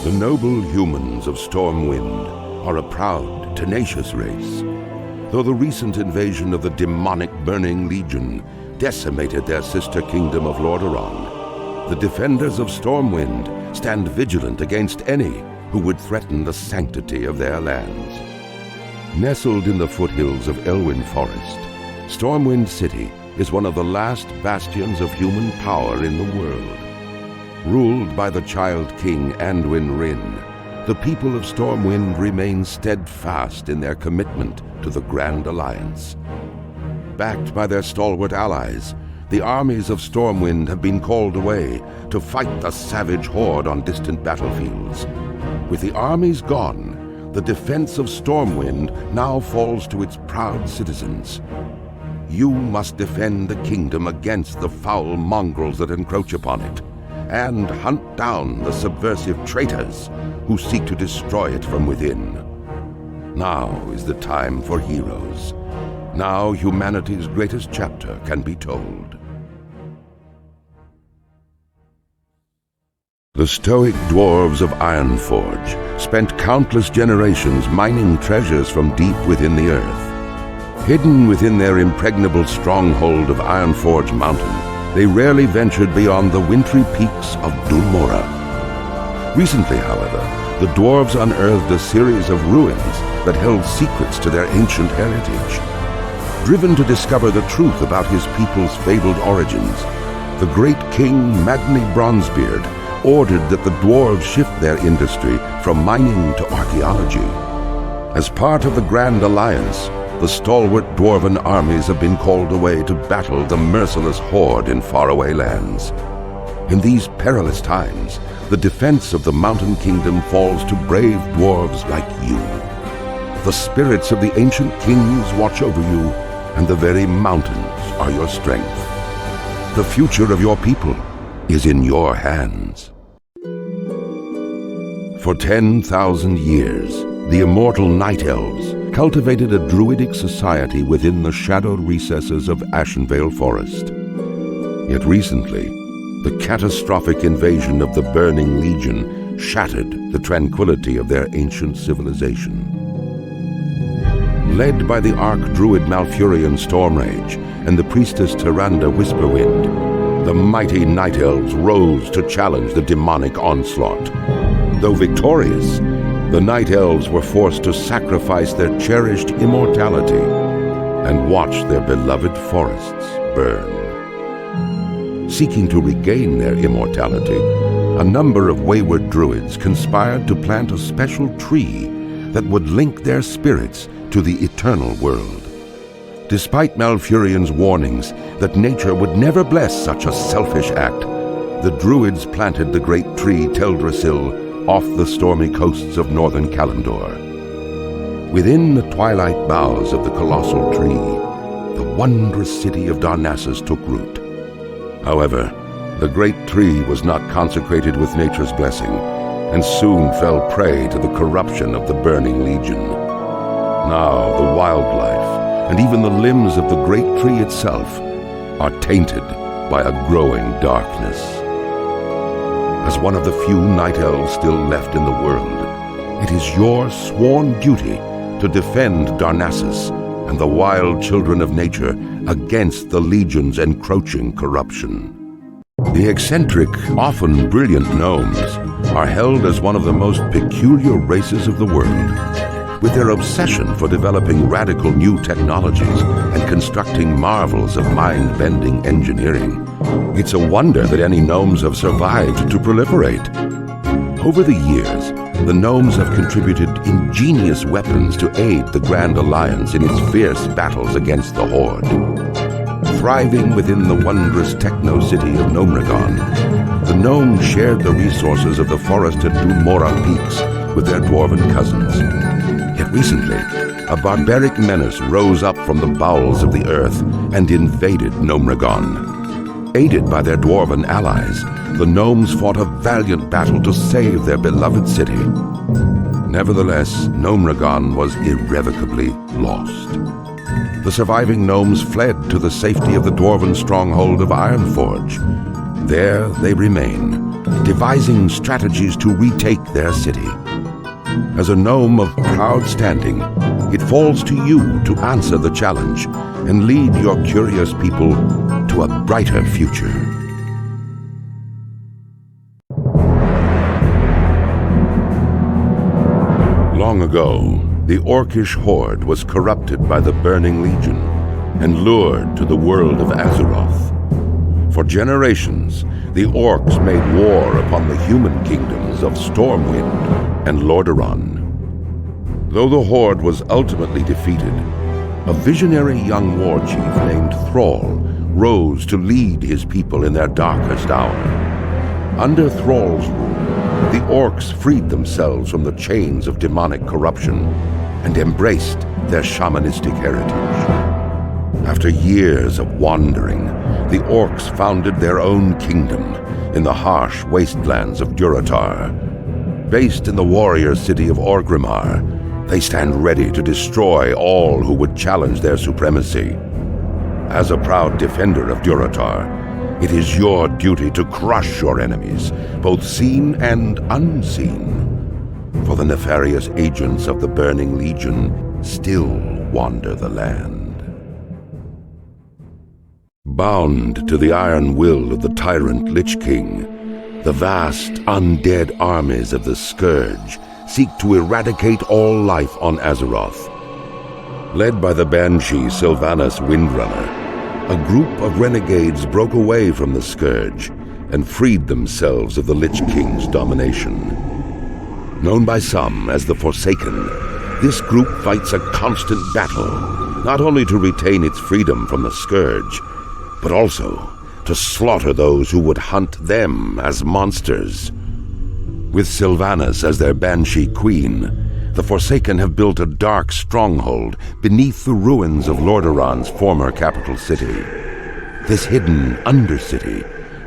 The noble humans of Stormwind are a proud, tenacious race. Though the recent invasion of the demonic Burning Legion decimated their sister kingdom of Lordaeron, the defenders of Stormwind stand vigilant against any who would threaten the sanctity of their lands. Nestled in the foothills of Elwyn Forest, Stormwind City is one of the last bastions of human power in the world. Ruled by the Child King Anduin Wrynn, the people of Stormwind remain steadfast in their commitment to the Grand Alliance. Backed by their stalwart allies, the armies of Stormwind have been called away to fight the savage horde on distant battlefields. With the armies gone, the defense of Stormwind now falls to its proud citizens. You must defend the kingdom against the foul mongrels that encroach upon it, and hunt down the subversive traitors who seek to destroy it from within. Now is the time for heroes. Now humanity's greatest chapter can be told. The stoic dwarves of Ironforge spent countless generations mining treasures from deep within the earth. Hidden within their impregnable stronghold of Ironforge Mountain, they rarely ventured beyond the wintry peaks of Dulmora. Recently, however, the dwarves unearthed a series of ruins that held secrets to their ancient heritage. Driven to discover the truth about his people's fabled origins, the great king Magni Bronzebeard ordered that the dwarves shift their industry from mining to archaeology. As part of the Grand Alliance, the stalwart dwarven armies have been called away to battle the merciless horde in faraway lands. In these perilous times, the defense of the Mountain Kingdom falls to brave dwarves like you. The spirits of the ancient kings watch over you, and the very mountains are your strength. The future of your people is in your hands. For 10,000 years, the immortal Night Elves cultivated a druidic society within the shadowed recesses of Ashenvale Forest. Yet recently, the catastrophic invasion of the Burning Legion shattered the tranquility of their ancient civilization. Led by the Archdruid Malfurion Stormrage and the priestess Tyrande Whisperwind, the mighty Night Elves rose to challenge the demonic onslaught. Though victorious, the Night Elves were forced to sacrifice their cherished immortality and watch their beloved forests burn. Seeking to regain their immortality, a number of wayward druids conspired to plant a special tree that would link their spirits to the eternal world. Despite Malfurion's warnings that nature would never bless such a selfish act, the druids planted the great tree Teldrassil off the stormy coasts of northern Kalimdor. Within the twilight boughs of the colossal tree, the wondrous city of Darnassus took root. However, the great tree was not consecrated with nature's blessing, and soon fell prey to the corruption of the Burning Legion. Now the wildlife, and even the limbs of the great tree itself, are tainted by a growing darkness. As one of the few Night Elves still left in the world, it is your sworn duty to defend Darnassus and the wild children of nature against the Legion's encroaching corruption. The eccentric, often brilliant gnomes are held as one of the most peculiar races of the world. With their obsession for developing radical new technologies and constructing marvels of mind-bending engineering, it's a wonder that any gnomes have survived to proliferate. Over the years, the gnomes have contributed ingenious weapons to aid the Grand Alliance in its fierce battles against the Horde. Thriving within the wondrous techno-city of Gnomragon, the gnomes shared the resources of the forested Dulmora peaks with their dwarven cousins. Yet recently, a barbaric menace rose up from the bowels of the earth and invaded Gnomragon. Aided by their dwarven allies, the gnomes fought a valiant battle to save their beloved city. Nevertheless, Gnomragon was irrevocably lost. The surviving gnomes fled to the safety of the dwarven stronghold of Ironforge. There they remain, devising strategies to retake their city. As a gnome of proud standing, it falls to you to answer the challenge and lead your curious people to a brighter future. Long ago, the Orcish horde was corrupted by the Burning Legion and lured to the world of Azeroth. For generations, the Orcs made war upon the human kingdoms of Stormwind and Lordaeron. Though the horde was ultimately defeated, a visionary young war chief named Thrall rose to lead his people in their darkest hour. Under Thrall's rule, the Orcs freed themselves from the chains of demonic corruption and embraced their shamanistic heritage. After years of wandering, the Orcs founded their own kingdom in the harsh wastelands of Durotar. Based in the warrior city of Orgrimmar, they stand ready to destroy all who would challenge their supremacy. As a proud defender of Durotar, it is your duty to crush your enemies, both seen and unseen. For the nefarious agents of the Burning Legion still wander the land. Bound to the iron will of the tyrant Lich King, the vast undead armies of the Scourge seek to eradicate all life on Azeroth. Led by the banshee Sylvanas Windrunner, a group of renegades broke away from the Scourge and freed themselves of the Lich King's domination. Known by some as the Forsaken, this group fights a constant battle, not only to retain its freedom from the Scourge, but also to slaughter those who would hunt them as monsters. With Sylvanas as their banshee queen, the Forsaken have built a dark stronghold beneath the ruins of Lordaeron's former capital city. This hidden undercity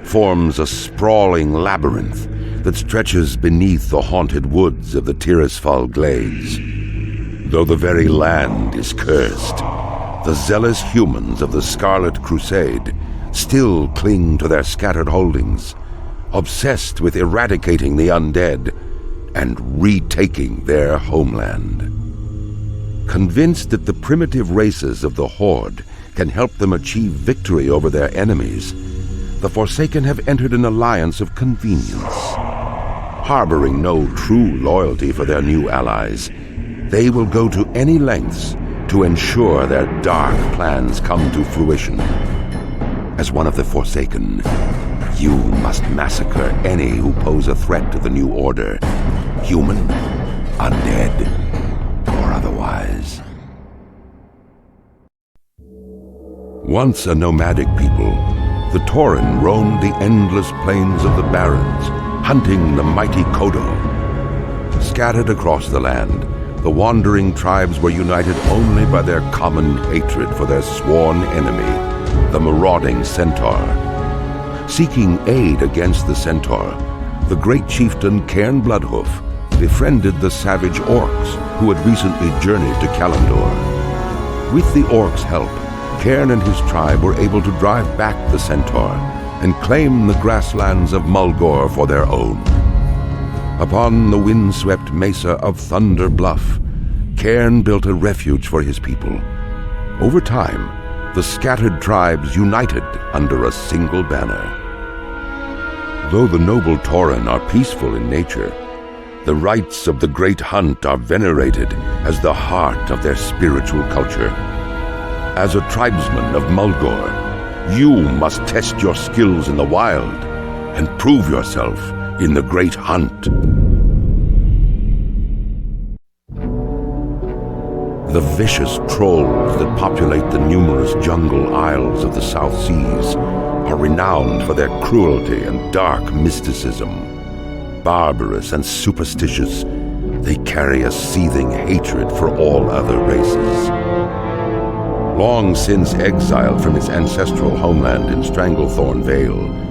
forms a sprawling labyrinth that stretches beneath the haunted woods of the Tirisfal Glades. Though the very land is cursed, the zealous humans of the Scarlet Crusade still cling to their scattered holdings, obsessed with eradicating the undead and retaking their homeland. Convinced that the primitive races of the Horde can help them achieve victory over their enemies, the Forsaken have entered an alliance of convenience. Harboring no true loyalty for their new allies, they will go to any lengths to ensure their dark plans come to fruition. As one of the Forsaken, you must massacre any who pose a threat to the new order, human, undead, or otherwise. Once a nomadic people, the Tauren roamed the endless plains of the Barrens, hunting the mighty Kodo. Scattered across the land, the wandering tribes were united only by their common hatred for their sworn enemy, the marauding Centaur. Seeking aid against the Centaur, the great chieftain Cairn Bloodhoof befriended the savage Orcs who had recently journeyed to Kalimdor. With the Orcs' help, Cairn and his tribe were able to drive back the Centaur and claim the grasslands of Mulgore for their own. Upon the windswept mesa of Thunder Bluff, Cairn built a refuge for his people. Over time, the scattered tribes united under a single banner. Though the noble Tauren are peaceful in nature, the rites of the Great Hunt are venerated as the heart of their spiritual culture. As a tribesman of Mulgore, you must test your skills in the wild and prove yourself in the Great Hunt. The vicious trolls that populate the numerous jungle isles of the South Seas are renowned for their cruelty and dark mysticism. Barbarous and superstitious, they carry a seething hatred for all other races. Long since exiled from its ancestral homeland in Stranglethorn Vale,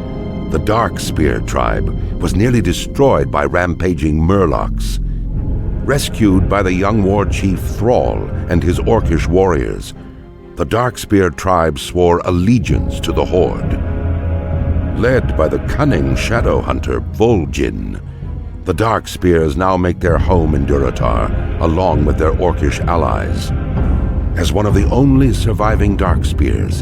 the Darkspear tribe was nearly destroyed by rampaging Murlocs. Rescued by the young war chief Thrall and his Orcish warriors, the Darkspear tribe swore allegiance to the Horde. Led by the cunning shadow hunter Vol'jin, the Dark Spears now make their home in Durotar, along with their orcish allies. As one of the only surviving Dark Spears,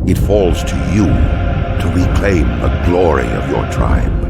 it falls to you to reclaim the glory of your tribe.